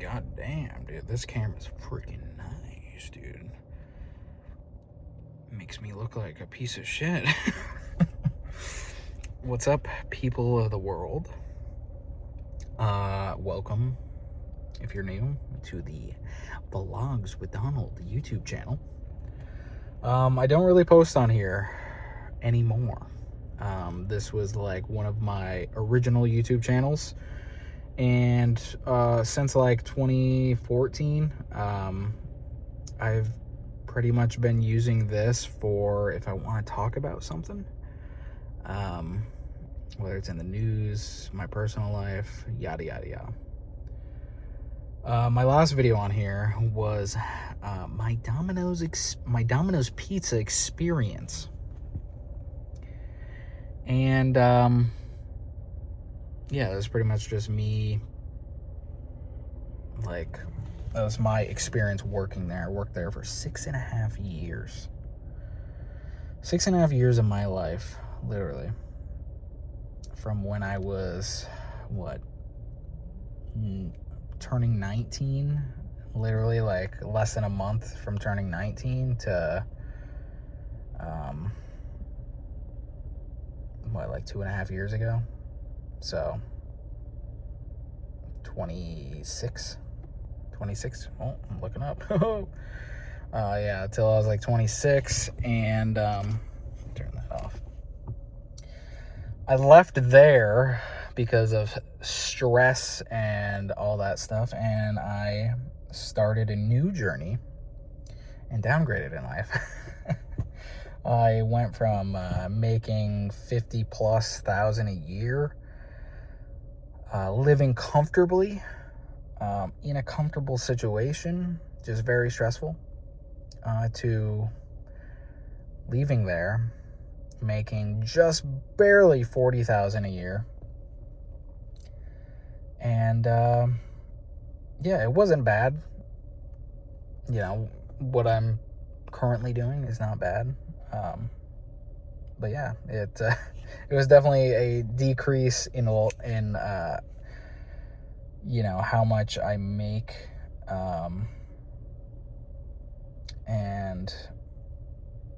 God damn, dude. This camera's freaking nice, dude. Makes me look like a piece of shit. What's up, people of the world? Welcome, if you're new, to the Vlogs with Donald YouTube channel. I don't really post on here anymore. This was like one of my original YouTube channels. And since like 2014, I've pretty much been using this for if I want to talk about something. Whether it's in the news, my personal life, yada, yada, yada. My last video on here was my Domino's pizza experience. And yeah, that's pretty much just me. Like, that was my experience working there. I worked there for 6.5 years. 6.5 years of my life, literally. From when I was, turning 19. Literally, like, less than a month from turning 19 to, like 2.5 years ago? So, 26. Oh, I'm looking up. Yeah, till I was like 26, and turn that off. I left there because of stress and all that stuff, and I started a new journey and downgraded in life. I went from making 50,000+ a year, living comfortably, in a comfortable situation, just very stressful, to leaving there, making just barely 40,000 a year. And yeah, it wasn't bad. You know, what I'm currently doing is not bad. But yeah, it was definitely a decrease in you know, how much I make, and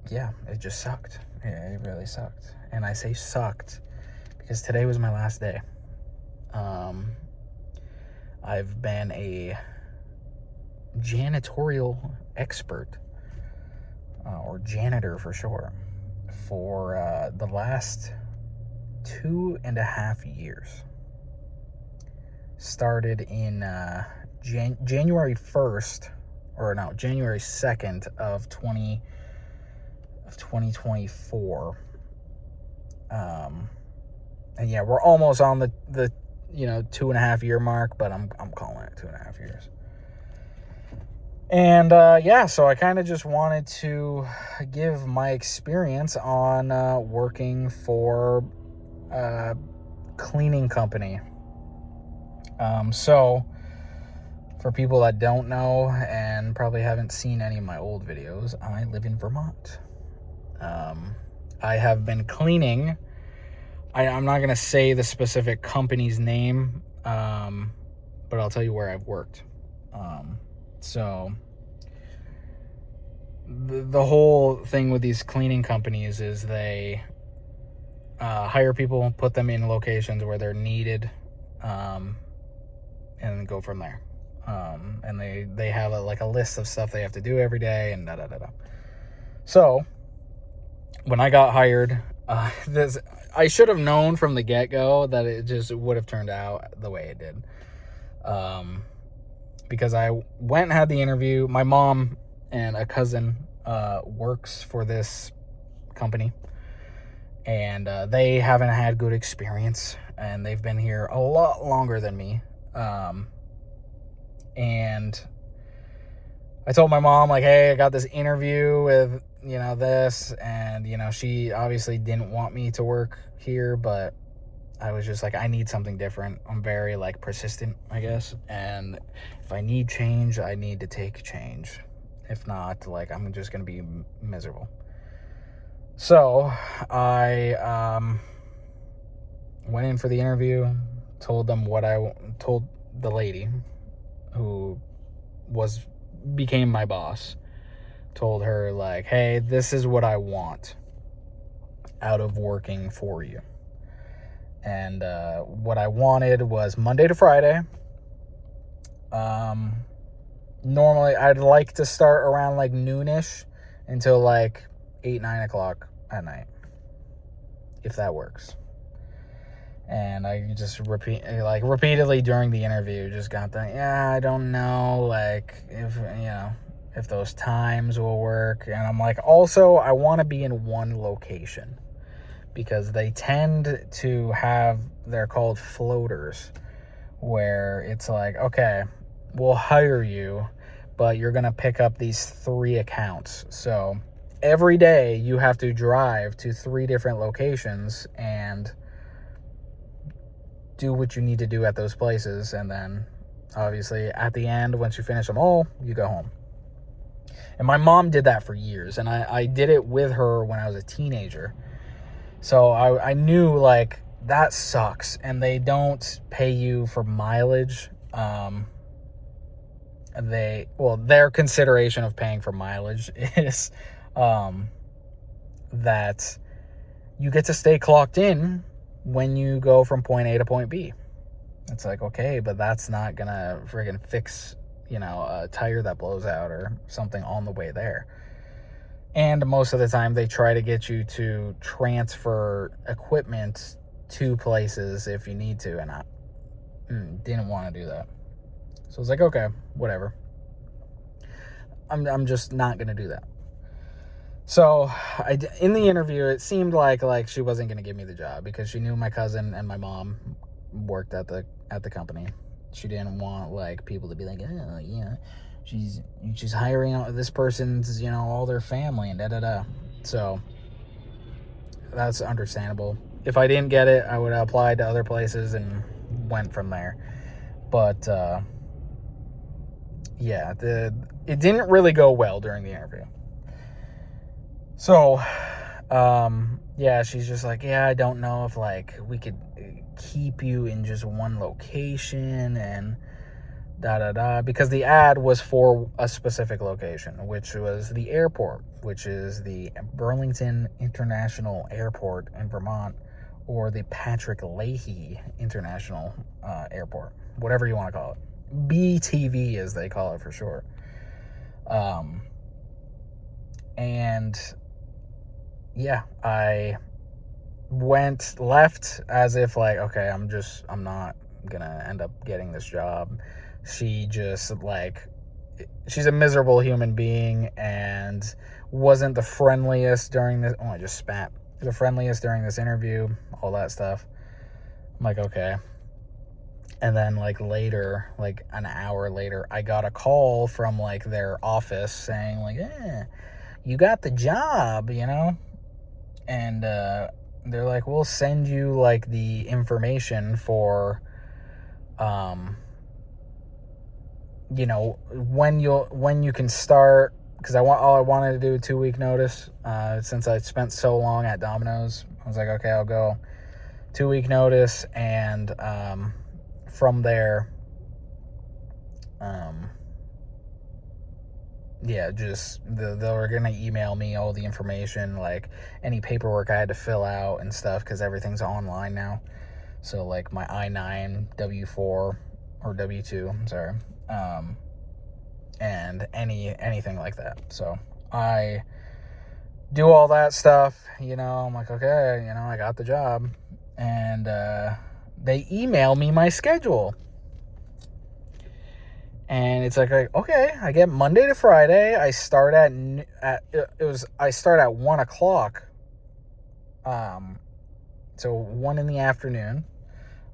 yeah, it just sucked. It really sucked. And I say sucked because today was my last day. I've been a janitorial expert, or janitor for short, for the last 2.5 years. Started in January 1st, or no, January 2nd of 2024. And yeah, we're almost on the 2.5 year mark, but I'm calling it 2.5 years. And yeah, so I kind of just wanted to give my experience on working for a cleaning company. So for people that don't know and probably haven't seen any of my old videos, I live in Vermont. I have been cleaning. I'm not going to say the specific company's name, but I'll tell you where I've worked. So the whole thing with these cleaning companies is they hire people, put them in locations where they're needed, and go from there. And they have a list of stuff they have to do every day, and da-da-da-da. So when I got hired, I should have known from the get-go that it just would have turned out the way it did. Because I went and had the interview. My mom and a cousin works for this company, and they haven't had good experience, and they've been here a lot longer than me. And I told my mom, like, hey, I got this interview with, this, and, she obviously didn't want me to work here, but I was just like, I need something different. I'm very, persistent, I guess, and if I need change, I need to take change. If not, I'm just going to be miserable. So I went in for the interview, told them what I told the lady, who became my boss, told her, like, hey, this is what I want out of working for you. And what I wanted was Monday to Friday. Normally, I'd like to start around like noonish until like 8-9 o'clock at night, if that works. And I just repeatedly during the interview just got that, I don't know, like, if those times will work. And I'm like, also, I want to be in one location, because they tend to have, they're called floaters, where it's like, okay, we'll hire you, but you're going to pick up these 3 accounts. So every day you have to drive to 3 different locations and do what you need to do at those places. And then obviously at the end, once you finish them all, you go home. And my mom did that for years, and I did it with her when I was a teenager. So I knew, like, that sucks, and they don't pay you for mileage. Their consideration of paying for mileage is that you get to stay clocked in when you go from point A to point B. It's like, okay, but that's not gonna friggin' fix, a tire that blows out or something on the way there. And most of the time they try to get you to transfer equipment to places if you need to, and I didn't want to do that. So I was like, okay, whatever. I'm just not going to do that. So in the interview, it seemed like she wasn't going to give me the job, because she knew my cousin and my mom worked at the company. She didn't want, like, people to be like, oh, yeah, she's hiring out this person's, all their family and da-da-da. So that's understandable. If I didn't get it, I would have applied to other places and went from there. But it didn't really go well during the interview. So she's just like, I don't know if, like, we could keep you in just one location and da-da-da, because the ad was for a specific location, which was the airport, which is the Burlington International Airport in Vermont, or the Patrick Leahy International Airport, whatever you want to call it. BTV, as they call it for short. I left as if, like, okay, I'm not gonna end up getting this job. She just, like, she's a miserable human being and wasn't the friendliest during this. Oh, I just spat. The friendliest during this interview, all that stuff. I'm like, okay. And then, like, later, like an hour later, I got a call from, like, their office saying, like, you got the job, and they're like, we'll send you, like, the information for when you can start, because I wanted to do a 2-week notice, since I spent so long at Domino's. I was like, okay, I'll go 2-week notice, and from there, they were gonna email me all the information, like any paperwork I had to fill out and stuff, because everything's online now. So, like, my I-9, W-4 or W-2, I'm sorry, and anything like that. So I do all that stuff. I'm like, okay, I got the job, and they email me my schedule. And it's like, okay, I get Monday to Friday. I start at 1 o'clock. So 1 in the afternoon.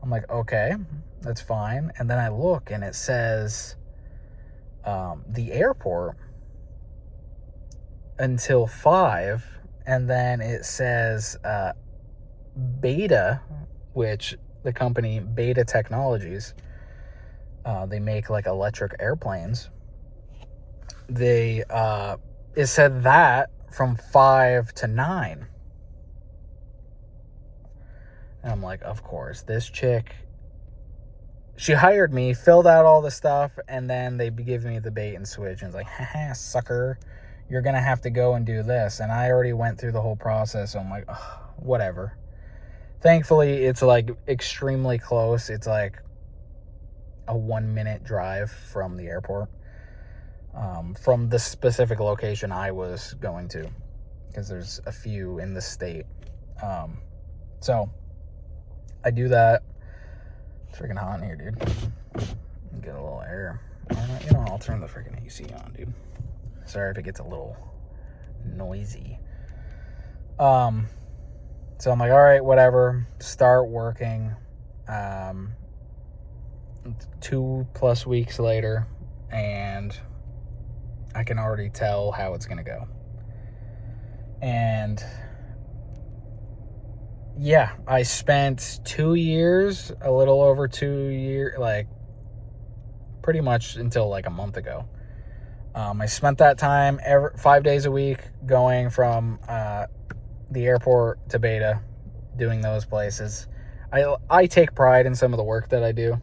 I'm like, okay, that's fine. And then I look, and it says the airport until 5. And then it says Beta, which the company Beta Technologies, they make, like, electric airplanes. It said that from 5 to 9. And I'm like, of course, this chick, she hired me, filled out all the stuff, and then they give me the bait and switch. And it's like, haha, sucker, you're going to have to go and do this. And I already went through the whole process. So I'm like, ugh, whatever. Thankfully, it's like extremely close. It's like a 1-minute drive from the airport, from the specific location I was going to, because there's a few in the state. So I do that. It's freaking hot in here, dude. Get a little air. You know, I'll turn the freaking AC on, dude. Sorry if it gets a little noisy. So I'm like, all right, whatever. Start working. 2+ weeks later, and I can already tell how it's gonna go. And yeah, I spent 2 years, a little over 2 years, like pretty much until like a month ago. I spent that time 5 days a week going from the airport to Beta, doing those places. I take pride in some of the work that I do.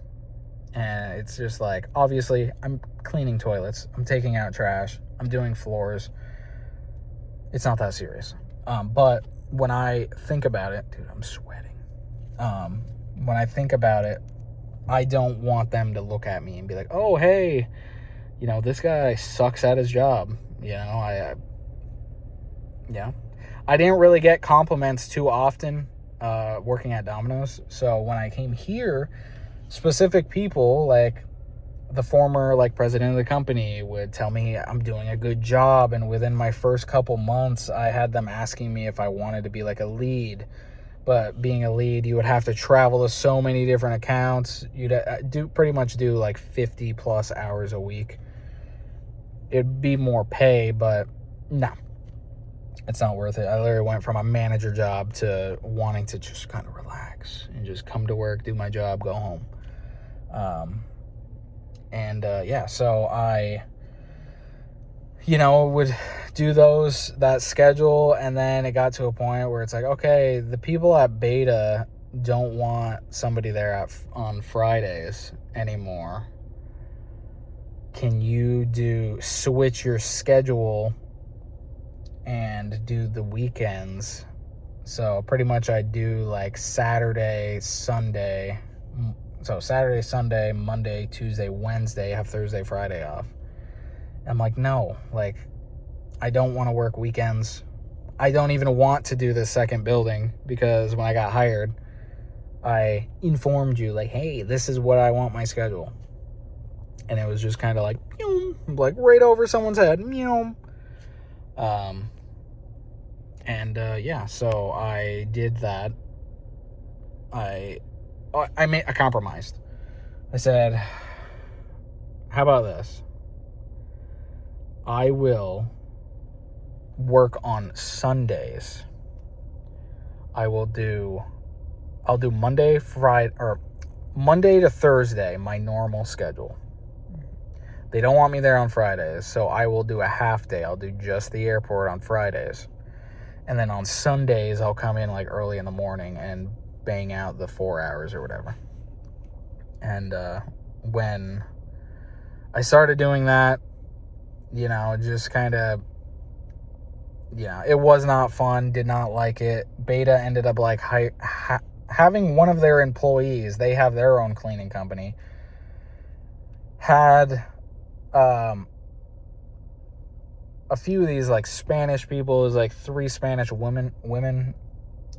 And it's just like, obviously, I'm cleaning toilets. I'm taking out trash. I'm doing floors. It's not that serious. But when I think about it, dude, I'm sweating. When I think about it, I don't want them to look at me and be like, oh, hey, you know, this guy sucks at his job. You know, I didn't really get compliments too often working at Domino's. So when I came here, specific people, like the former like president of the company, would tell me I'm doing a good job, and within my first couple months I had them asking me if I wanted to be like a lead. But being a lead, you would have to travel to so many different accounts. You'd pretty much do like 50+ hours a week. It'd be more pay, but no, it's not worth it. I literally went from a manager job to wanting to just kind of relax and just come to work, do my job, go home. So I, would do that schedule, and then it got to a point where it's like, okay, the people at Beta don't want somebody there on Fridays anymore. Can you switch your schedule and do the weekends? So pretty much I do like Saturday, Sunday. So Saturday, Sunday, Monday, Tuesday, Wednesday, have Thursday, Friday off. I'm like, no, like, I don't want to work weekends. I don't even want to do the second building, because when I got hired, I informed you, like, hey, this is what I want my schedule. And it was just kind of like, like right over someone's head. So I did that. I compromised. I said, how about this? I will work on Sundays. I'll do Monday to Thursday, my normal schedule. They don't want me there on Fridays, so I will do a half day. I'll do just the airport on Fridays. And then on Sundays, I'll come in like early in the morning and bang out the 4 hours or whatever. And when I started doing that, just kind of, it was not fun, did not like it. Beta ended up like having one of their employees, they have their own cleaning company, had a few of these like Spanish people. It was like 3 Spanish women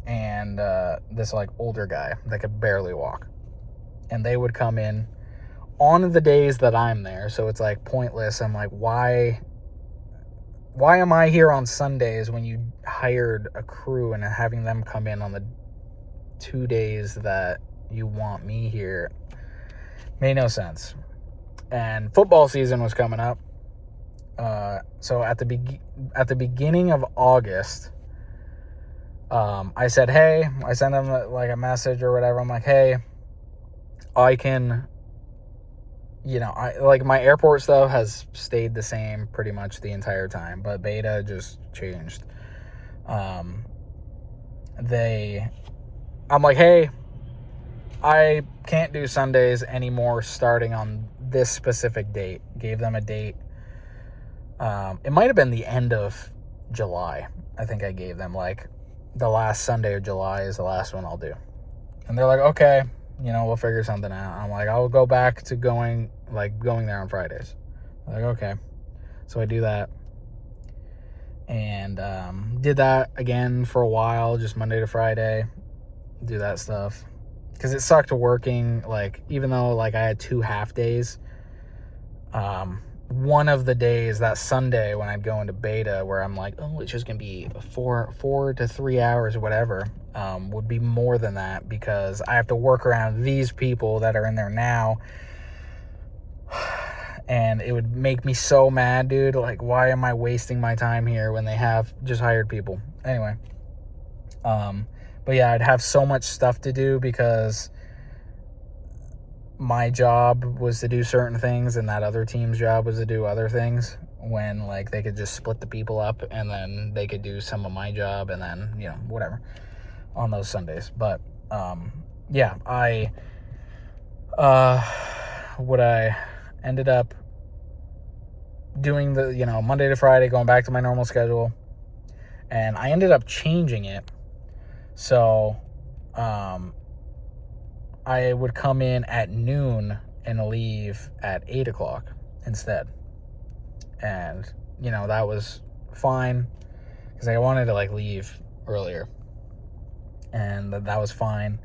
and this like older guy that could barely walk. And they would come in on the days that I'm there, so it's like pointless. I'm like, why am I here on Sundays when you hired a crew and having them come in on the 2 days that you want me here? Made no sense. And football season was coming up. So at the beginning of August, I said, hey, I sent them like a message or whatever. I'm like, hey, I can, I like my airport stuff has stayed the same pretty much the entire time, but Beta just changed. I'm like, hey, I can't do Sundays anymore starting on this specific date. Gave them a date. It might have been the end of July. I think I gave them, like, the last Sunday of July is the last one I'll do. And they're like, okay, we'll figure something out. I'm like, I'll go back to going there on Fridays. They're like, okay. So I do that. And did that again for a while, just Monday to Friday. Do that stuff. Because it sucked working, like, even though, like, I had 2 half days, one of the days, that Sunday when I'd go into beta, where I'm like, oh, it's just going to be 4 to 3 hours or whatever, would be more than that, because I have to work around these people that are in there now, and it would make me so mad, dude. Like, why am I wasting my time here when they have just hired people? Anyway, but yeah, I'd have so much stuff to do because my job was to do certain things and that other team's job was to do other things, when, like, they could just split the people up and then they could do some of my job and then, whatever, on those Sundays. But, yeah, I ended up doing the, Monday to Friday, going back to my normal schedule, and I ended up changing it. So, I would come in at noon and leave at 8 o'clock instead. And, that was fine, because I wanted to, like, leave earlier. And that was fine.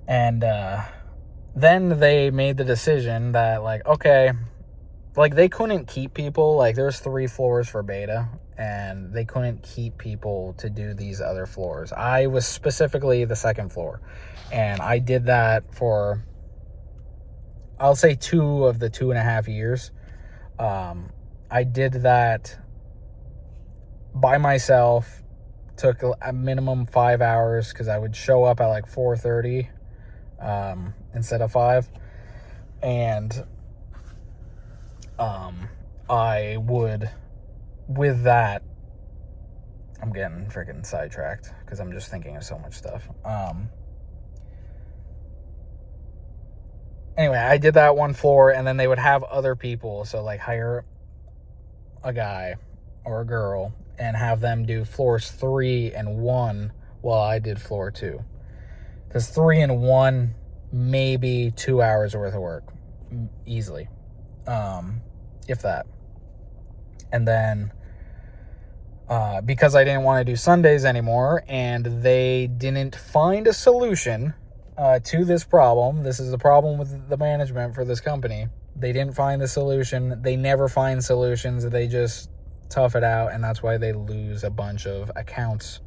And then they made the decision that, like, okay, like, they couldn't keep people. Like, there's 3 floors for beta, and they couldn't keep people to do these other floors. I was specifically the second floor, and I did that for, I'll say, 2 of the 2.5 years. I did that by myself, took a minimum 5 hours, because I would show up at like 4:30 instead of 5, and I would, with that, I'm getting freaking sidetracked because I'm just thinking of so much stuff. Anyway, I did that 1 floor, and then they would have other people, so, like, hire a guy or a girl and have them do floors 3 and 1 while I did floor 2. Because 3 and 1, maybe 2 hours worth of work, easily, if that. And then, because I didn't want to do Sundays anymore, and they didn't find a solution to this problem. This is the problem with the management for this company. They didn't find the solution. They never find solutions. They just tough it out, and that's why they lose a bunch of accounts.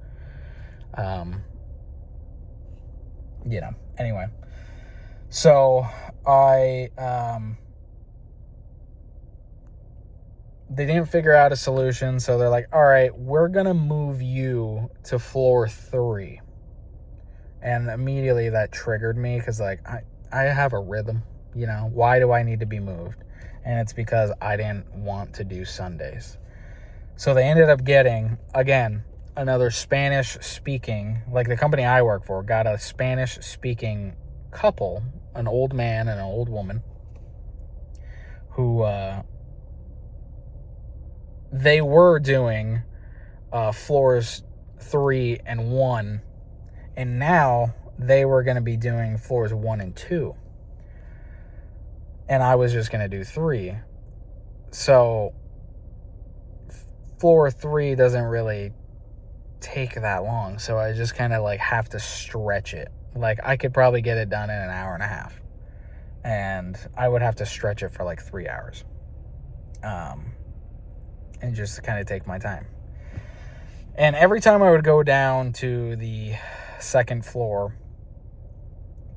Anyway. So they didn't figure out a solution, so they're like, all right, we're going to move you to floor 3. And immediately that triggered me, because, like, I have a rhythm, why do I need to be moved? And it's because I didn't want to do Sundays. So they ended up getting, again, another Spanish-speaking, like the company I work for, got a Spanish-speaking couple, an old man and an old woman, who they were doing floors 3 and 1, and now they were going to be doing floors 1 and 2. And I was just going to do 3. So floor 3 doesn't really take that long. So I just kind of, like, have to stretch it. Like, I could probably get it done in an hour and a half. And I would have to stretch it for like 3 hours. And just kind of take my time. And every time I would go down to the second floor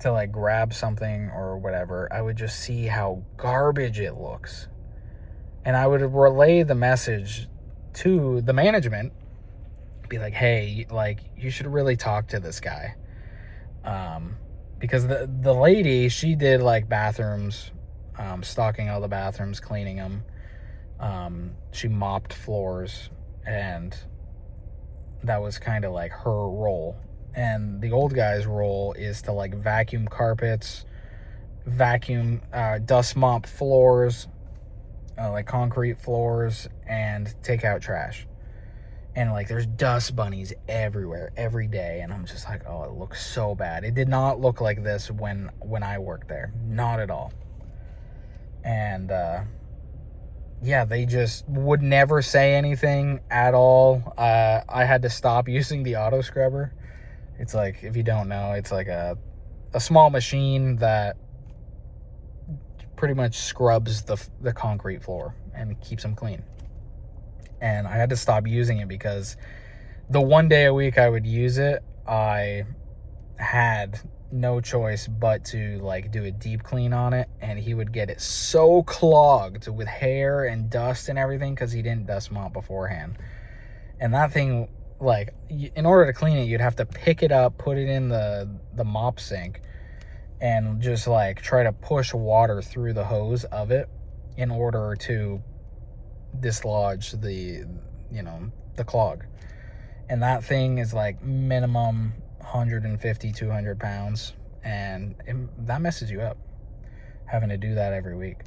to, like, grab something or whatever, I would just see how garbage it looks. And I would relay the message to the management, be like, hey, like, you should really talk to this guy. Because the lady, she did, like, bathrooms, stocking all the bathrooms, cleaning them. She mopped floors, and that was kind of like her role. And the old guy's role is to like vacuum carpets, vacuum, dust mop floors, like concrete floors, and take out trash. And like there's dust bunnies everywhere every day, and I'm just like, oh, it looks so bad. It did not look like this when I worked there, not at all. And yeah, they just would never say anything at all. I had to stop using the auto scrubber. It's like, if you don't know, it's like a small machine that pretty much scrubs the concrete floor and keeps them clean. And I had to stop using it because the one day a week I would use it, I had no choice but to like do a deep clean on it, and he would get it so clogged with hair and dust and everything because he didn't dust mop beforehand. And that thing, like, in order to clean it, you'd have to pick it up, put it in the mop sink, and just like try to push water through the hose of it in order to dislodge the clog. And that thing is like minimum 150, 200 pounds, and that messes you up having to do that every week.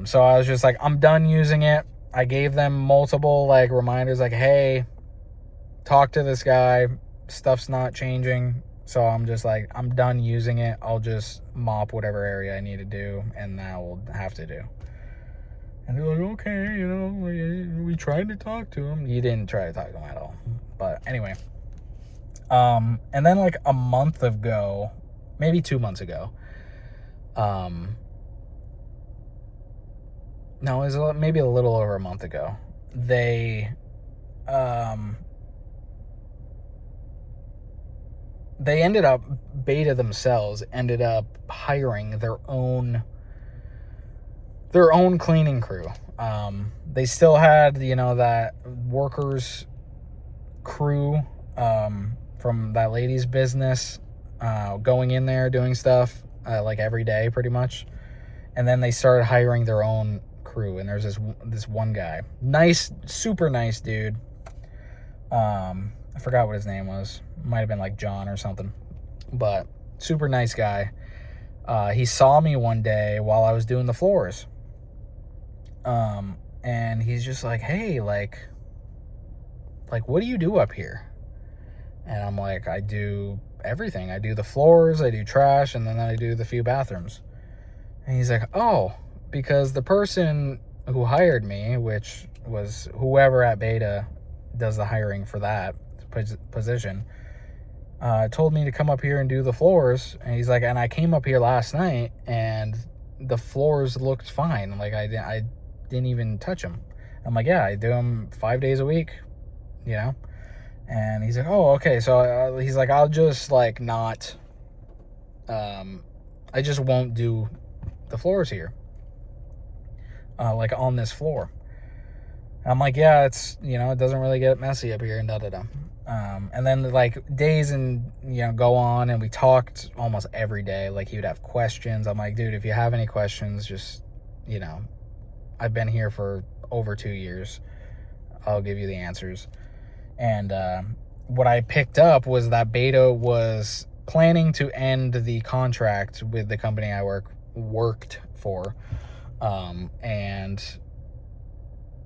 So I was just like, I'm done using it. I gave them multiple like reminders, like, hey, talk to this guy, stuff's not changing. So I'm just like, I'm done using it. I'll just mop whatever area I need to do, and that will have to do. And they're like, okay, we tried to talk to him. You didn't try to talk to him at all. But anyway. And then like a month ago, maybe 2 months ago, no, it was maybe a little over a month ago, they ended up, Beta themselves ended up hiring their own cleaning crew. They still had, that workers crew from that lady's business going in there doing stuff like every day pretty much. And then they started hiring their own crew, and there's this one guy, nice, super nice dude. I forgot what his name was. Might have been like John or something, but super nice guy. He saw me one day while I was doing the floors. And he's just like, hey, like, what do you do up here? And I'm like, I do everything. I do the floors, I do trash, and then I do the few bathrooms. And he's like, oh, because the person who hired me, which was whoever at Beta does the hiring for that position, told me to come up here and do the floors. And he's like, and I came up here last night, and the floors looked fine. Like, I didn't even touch them. I'm like, yeah, I do them 5 days a week, And he's like, oh, okay. So he's like, I'll just like not, I just won't do the floors here, like on this floor. And I'm like, yeah, it's, it doesn't really get messy up here, and da-da-da. And then like days and, go on, and we talked almost every day. Like, he would have questions. I'm like, dude, if you have any questions, just, I've been here for over 2 years. I'll give you the answers. And what I picked up was that Beta was planning to end the contract with the company I worked for, and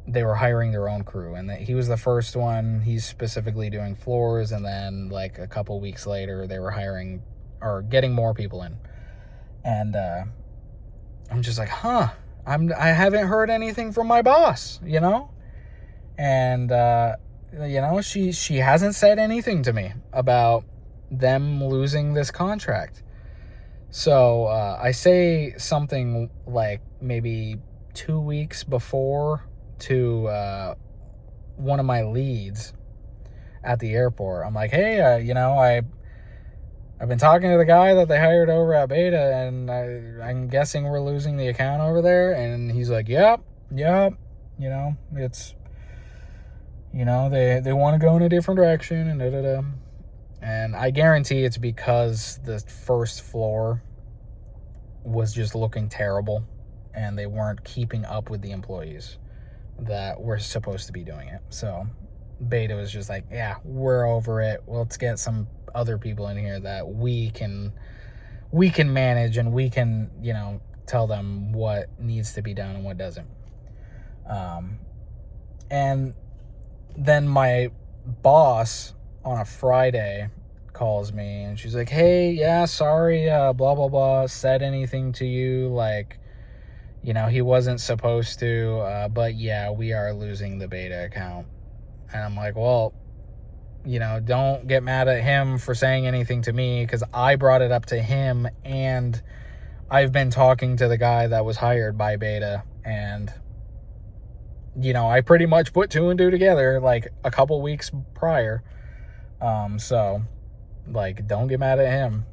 they were hiring their own crew, and he was the first one. He's specifically doing floors, and then like a couple weeks later, they were hiring or getting more people in. And I'm just like, I haven't heard anything from my boss, and she hasn't said anything to me about them losing this contract. So I say something like maybe 2 weeks before to one of my leads at the airport. I'm like, hey, I've been talking to the guy that they hired over at Beta, and I'm guessing we're losing the account over there. And he's like, yep, it's, they want to go in a different direction, and da-da-da. And I guarantee it's because the first floor was just looking terrible, and they weren't keeping up with the employees that were supposed to be doing it. So Beta was just like, yeah, we're over it. Let's get some other people in here that we can manage, and we can, tell them what needs to be done and what doesn't. And then my boss on a Friday calls me, and she's like, hey, yeah, sorry, blah, blah, blah, said anything to you, like, he wasn't supposed to, but yeah, we are losing the beta account. And I'm like, well, don't get mad at him for saying anything to me, because I brought it up to him, and I've been talking to the guy that was hired by beta, and I pretty much put 2 and 2 together like a couple weeks prior. So like, don't get mad at him.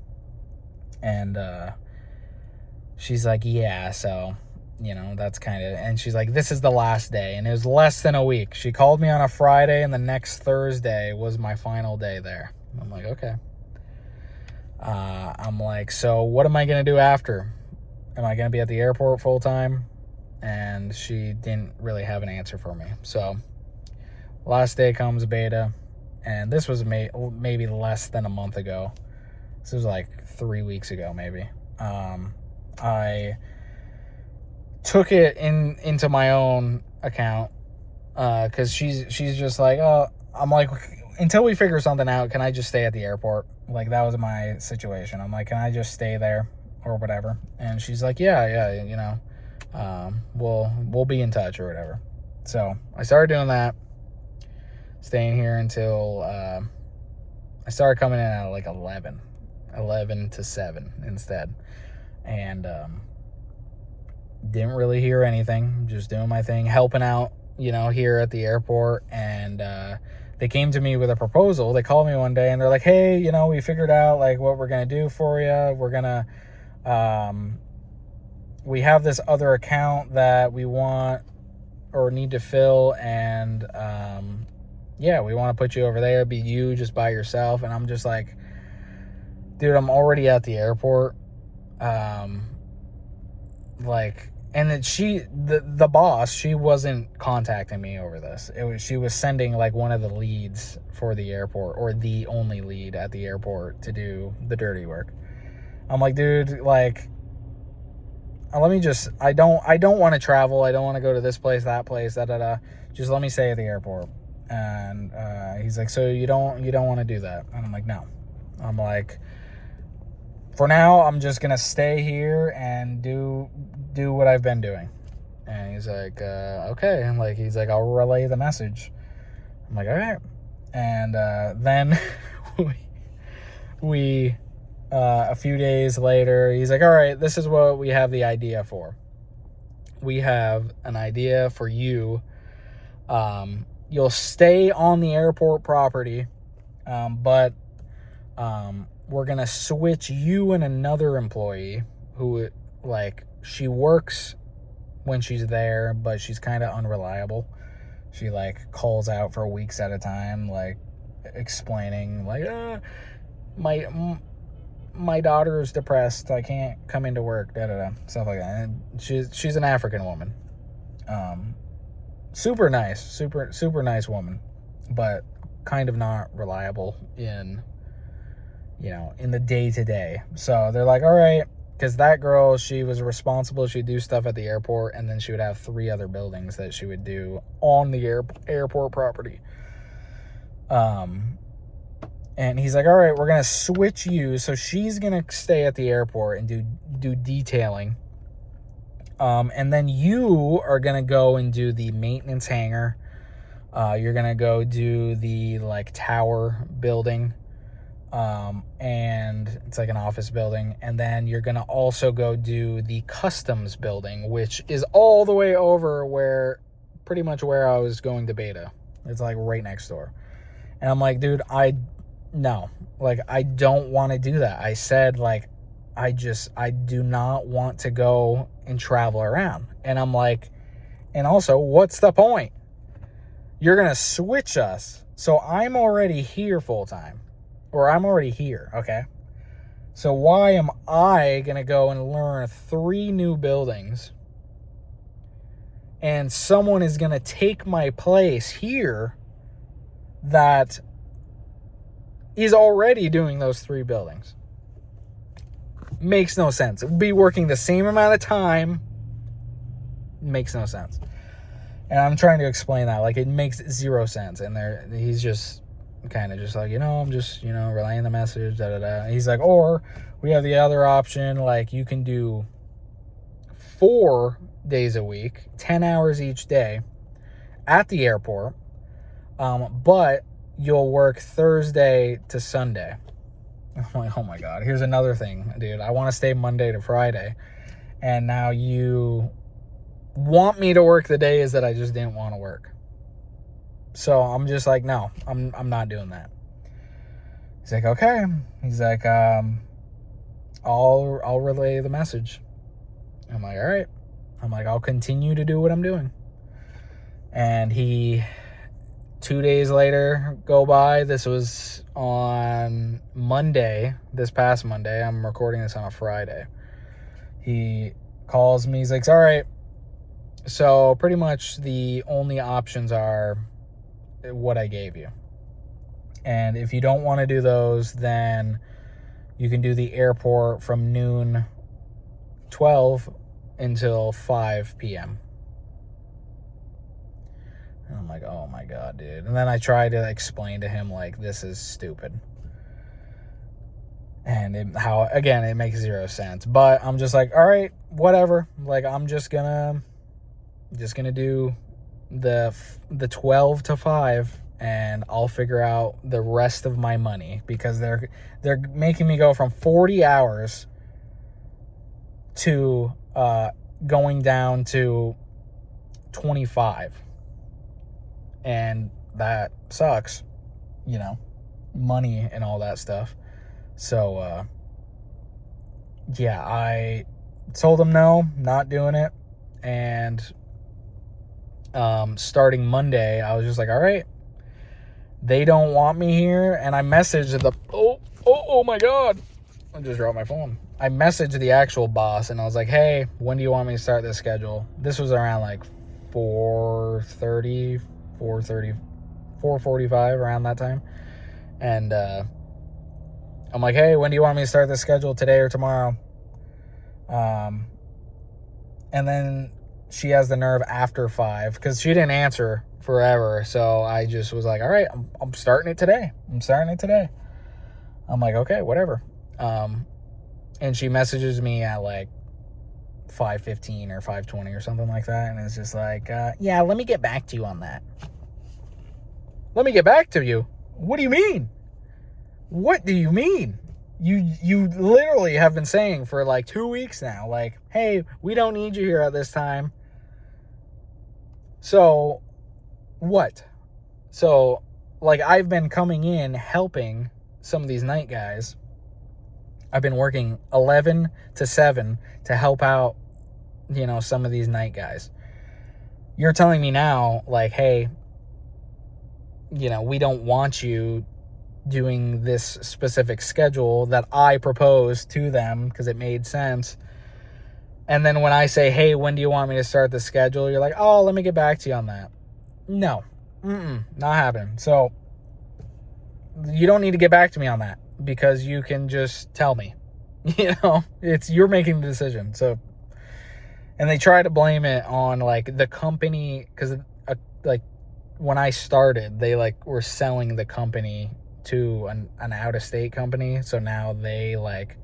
And she's like, yeah, so that's kind of, and she's like, this is the last day. And it was less than a week. She called me on a Friday, and the next Thursday was my final day there. I'm like, okay. I'm like, so what am I going to do after? Am I going to be at the airport full time? And she didn't really have an answer for me. So last day comes beta, and this was maybe less than a month ago. This was like 3 weeks ago, maybe. I took it into my own account, because she's just like, oh, I'm like, until we figure something out, can I just stay at the airport? Like, that was my situation. I'm like, can I just stay there or whatever? And she's like, yeah, we'll be in touch or whatever. So I started doing that, staying here until I started coming in at like 11 to 7 instead. And didn't really hear anything, just doing my thing, helping out, here at the airport. And they came to me with a proposal. They called me one day, and they're like, hey, we figured out like what we're going to do for you. We're going to, we have this other account that we want or need to fill. And, yeah, we want to put you over there, be you just by yourself. And I'm just like, dude, I'm already at the airport. And then the boss, she wasn't contacting me over this. She was sending like one of the leads for the airport, or the only lead at the airport, to do the dirty work. I'm like, dude, like, let me just, I don't want to travel. I don't want to go to this place, that place, just let me stay at the airport. And he's like, so you don't want to do that? And I'm like, no. I'm like, for now, I'm just going to stay here and do what I've been doing. And he's like, okay. And like, he's like, I'll relay the message. I'm like, all right. And then we a few days later, he's like, all right, this is what we have the idea for. We have an idea for you. You'll stay on the airport property, but we're going to switch you and another employee who, like, she works when she's there, but she's kind of unreliable. She, like, calls out for weeks at a time, like, explaining, like, my daughter is depressed. I can't come into work, stuff like that. And she's an African woman. Super nice, super nice woman, but kind of not reliable in the day-to-day. So they're like, all right, because that girl, she was responsible. She'd do stuff at the airport, and then she would have 3 other buildings that she would do on the airport property. And he's like, all right, we're going to switch you. So she's going to stay at the airport and do detailing. And then you are going to go and do the maintenance hangar. You're going to go do the, like, tower building. And it's like an office building. And then you're going to also go do the customs building, which is all the way over pretty much where I was going to beta. It's like right next door. And I'm like, dude, no, like, I don't want to do that. I said, like, I do not want to go and travel around. And I'm like, and also, what's the point? You're going to switch us. So I'm already here full time, or I'm already here. Okay. So why am I going to go and learn 3 new buildings, and someone is going to take my place here that He's already doing those 3 buildings. Makes no sense. It would be working the same amount of time. Makes no sense. And I'm trying to explain that. Like, it makes 0 sense. And he's just kind of just like, I'm just, relaying the message, da-da-da. And he's like, or we have the other option. Like, you can do 4 days a week, 10 hours each day at the airport. But you'll work Thursday to Sunday. I'm like, oh my God, here's another thing, dude. I want to stay Monday to Friday. And now you want me to work the days that I just didn't want to work. So I'm just like, no, I'm not doing that. He's like, okay. He's like, I'll relay the message. I'm like, all right. I'm like, I'll continue to do what I'm doing. And 2 days later go by. This was on Monday, this past Monday. I'm recording this on a Friday. He calls me. He's like, all right. So pretty much the only options are what I gave you. And if you don't want to do those, then you can do the airport from noon 12 until 5 p.m. And I'm like, oh my God, dude. And then I try to explain to him, like, this is stupid. And it makes 0 sense. But I'm just like, all right, whatever. Like, I'm just gonna do the 12 to 5, and I'll figure out the rest of my money, because they're making me go from 40 hours to going down to 25. And that sucks, money and all that stuff. So, yeah, I told them no, not doing it. And starting Monday, I was just like, all right, they don't want me here. And I messaged oh my God, I just dropped my phone. I messaged the actual boss, and I was like, hey, when do you want me to start this schedule? This was around like 4:30, 4:45, around that time. And I'm like, hey, when do you want me to start this schedule, today or tomorrow? And then she has the nerve after 5, because she didn't answer forever. So I just was like, all right, I'm starting it today. I'm like, okay, whatever. And she messages me at like 5:15 or 5:20 or something like that. And it's just like, yeah, let me get back to you on that. Let me get back to you? What do you mean? What do you mean? You literally have been saying for like 2 weeks now, like, hey, we don't need you here at this time. So what? So, like, I've been coming in helping some of these night guys. I've been working 11 to 7 to help out, some of these night guys. You're telling me now, like, hey, we don't want you doing this specific schedule that I proposed to them because it made sense. And then when I say, hey, when do you want me to start the schedule? You're like, oh, let me get back to you on that. No, not happening. So you don't need to get back to me on that, because you can just tell me, you're making the decision. So, and they try to blame it on like the company, because like when I started, they like were selling the company to an out-of-state company. So now they like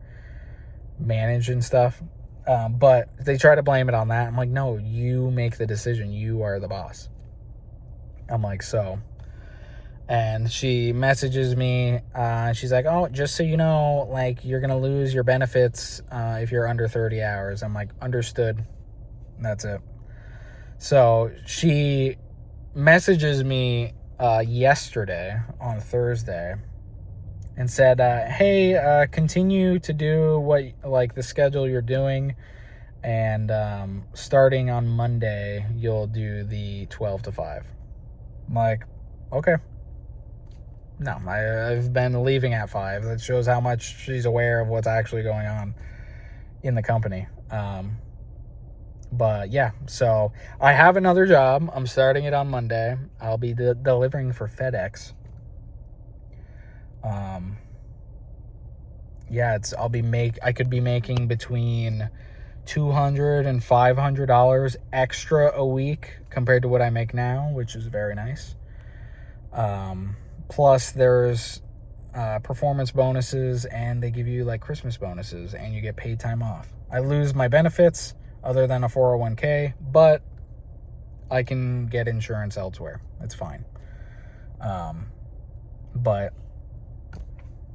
manage and stuff. But they try to blame it on that. I'm like, no, you make the decision. You are the boss. I'm like, so. And she messages me. She's like, oh, just so you know, like, you're going to lose your benefits if you're under 30 hours. I'm like, understood. That's it. So she messages me yesterday on Thursday and said, hey, continue to do what, like, the schedule you're doing. And starting on Monday, you'll do the 12 to 5. I'm like, okay. No, I've been leaving at 5. That shows how much she's aware of what's actually going on in the company. But yeah, so I have another job. I'm starting it on Monday. I'll be delivering for FedEx. Yeah, I could be making between $200 and $500 extra a week compared to what I make now, which is very nice. Plus there's performance bonuses, and they give you like Christmas bonuses, and you get paid time off. I lose my benefits other than a 401k, but I can get insurance elsewhere. It's fine. But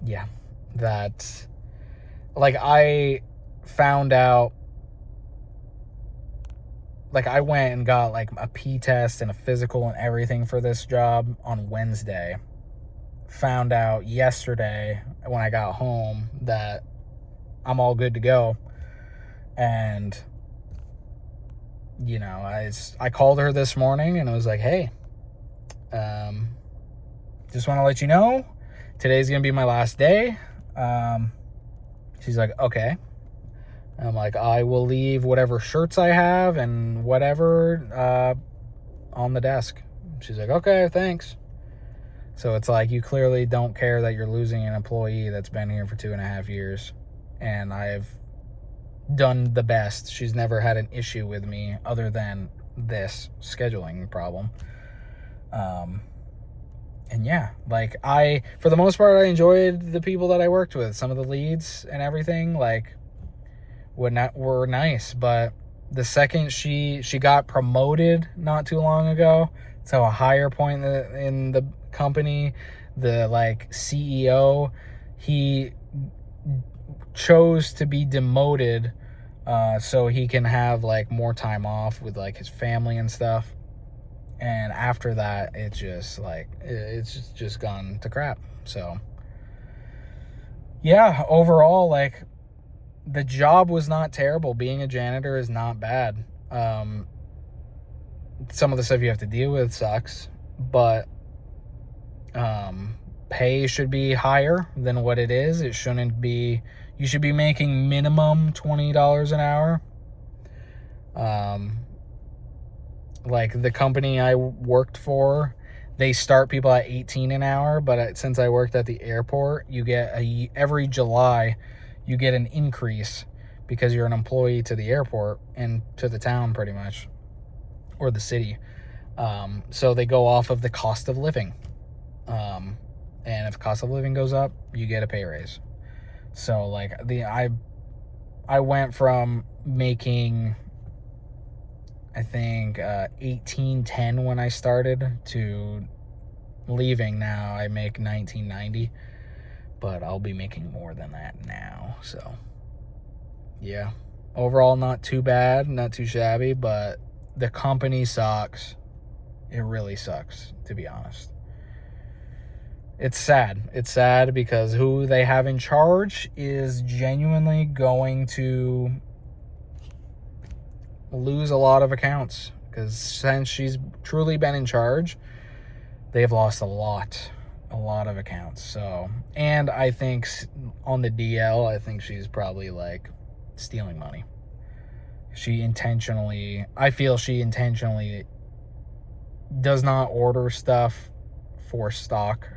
yeah, that, like, I found out, like, I went and got like a P test and a physical and everything for this job on Wednesday. Found out yesterday when I got home that I'm all good to go. And, you know, I called her this morning and I was like, hey, just want to let you know, today's going to be my last day. She's like, okay. I'm like, I will leave whatever shirts I have and whatever on the desk. She's like, okay, thanks. So it's like, you clearly don't care that you're losing an employee that's been here for 2.5 years. And I've done the best. She's never had an issue with me other than this scheduling problem. And yeah, like, for the most part, I enjoyed the people that I worked with. Some of the leads and everything, like, were nice. But the second she got promoted not too long ago to a higher point in the company, the like CEO, he chose to be demoted so he can have like more time off with like his family and stuff. And after that, it's just gone to crap. So yeah, overall, like, the job was not terrible. Being a janitor is not bad. Some of the stuff you have to deal with sucks, but pay should be higher than what it is. It shouldn't be. You should be making minimum $20 an hour. Like the company I worked for, they start people at 18 an hour, but since I worked at the airport, you get every July you get an increase because you're an employee to the airport and to the town pretty much, or the city. So they go off of the cost of living. And if cost of living goes up, you get a pay raise. So like I went from making, I think, $18.10 when I started to leaving now. I make $19.90, but I'll be making more than that now. So yeah, overall not too bad, not too shabby, but the company sucks. It really sucks, to be honest. It's sad. It's sad because who they have in charge is genuinely going to lose a lot of accounts, because since she's truly been in charge, they've lost a lot of accounts. So, and I think on the DL, I think she's probably like stealing money. I feel she intentionally does not order stuff for stock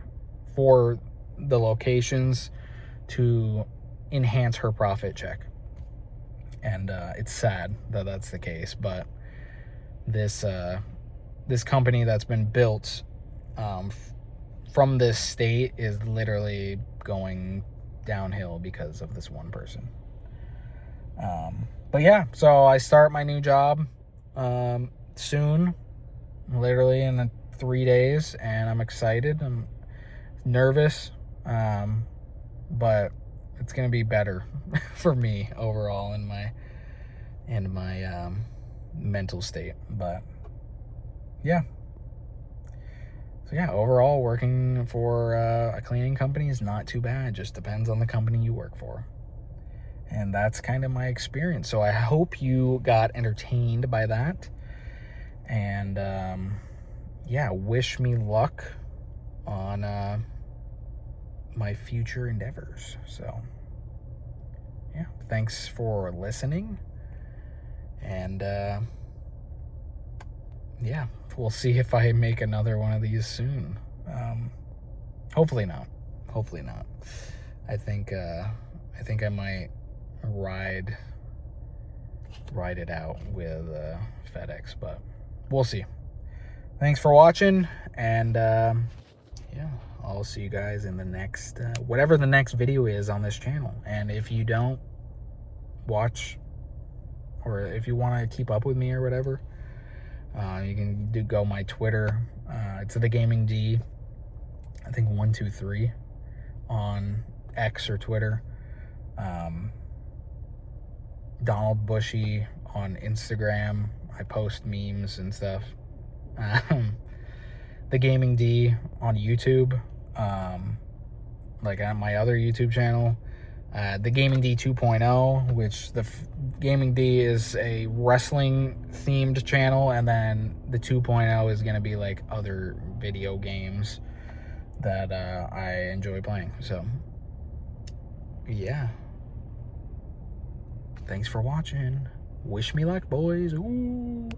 for the locations to enhance her profit check. And it's sad that that's the case, but this company that's been built from this state is literally going downhill because of this one person. But yeah, so I start my new job soon, literally in 3 days, and I'm excited. I'm nervous, but it's gonna be better for me overall in my mental state. But yeah, so yeah, overall working for a cleaning company is not too bad. Just depends on the company you work for, and that's kind of my experience. So I hope you got entertained by that, and yeah, wish me luck on my future endeavors. So yeah, thanks for listening, and yeah, we'll see if I make another one of these soon. Hopefully not. hopefully not. I think I might ride it out with FedEx, but we'll see. Thanks for watching, and yeah, I'll see you guys in the next whatever the next video is on this channel. And if you don't watch, or if you want to keep up with me or whatever, you can go my Twitter. It's the Gaming D, I think 123 on X or Twitter. Donald Bushy on Instagram. I post memes and stuff. The Gaming D on YouTube, like on my other YouTube channel. The Gaming D 2.0, which the Gaming D is a wrestling themed channel, and then the 2.0 is going to be like other video games that I enjoy playing. So yeah, thanks for watching. Wish me luck, boys. Ooh.